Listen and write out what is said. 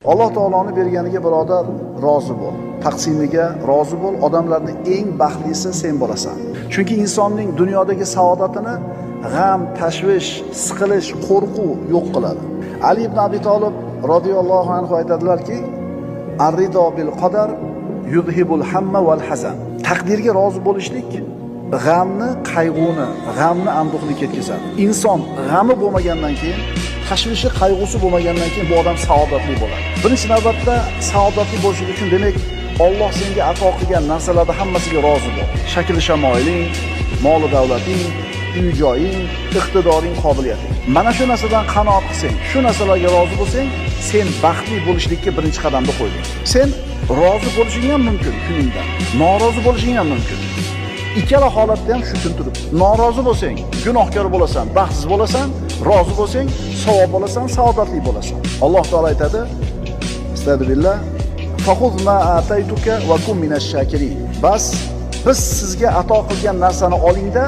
Alloh taoloning berganiga birodar rozi bo'l. Taqsimiga rozi bo'l. Odamlarning eng baxtlisi sen bo'lasan. Chunki insonning dunyodagi saodatini g'am, tashvish, siqilish, qo'rquv yo'q qiladi. Ali ibn Abi Talib radhiyallohu anhu aytadilarki, "Ar-rido bil qadar yuzhibul hamma wal hazan." Taqdirga rozi bo'lishlik g'amni, qayg'uni, g'amni anduhlik ketkazadi. Inson g'ami bo'lmagandan keyin, tashvishi, qayg'usi bo'lmagandan keyin bu odam saodatli bo'ladi. Birinchi navbatda saodatli bo'lish uchun demak, Alloh senga ato qilgan narsalarning hammasiga rozi bo'l. Shakl shamoiling, mol davlating, uy-joying, iqtidoring, qobiliyating. Mana shu narsadan qanoat qilsang, shu narsalarga rozi bo'lsang, sen baxtli bo'lishlikka birinchi qadamni qo'yding. Sen rozi bo'lishing ham mumkin kuningdan, norozi bo'lishing ham mumkin. Ikkala holatda ham shu turib. Norozi bo'lsang, gunohkor bo'lasan, baxtsiz bo'lasan, rozi bo'lsang, savob bo'lasan, saodatli bo'lasan. Alloh taolo aytadi: "Astagfirullah, faquz ma ataytuka va kun minash shakirin." Bas biz sizga ato qilgan narsani olingda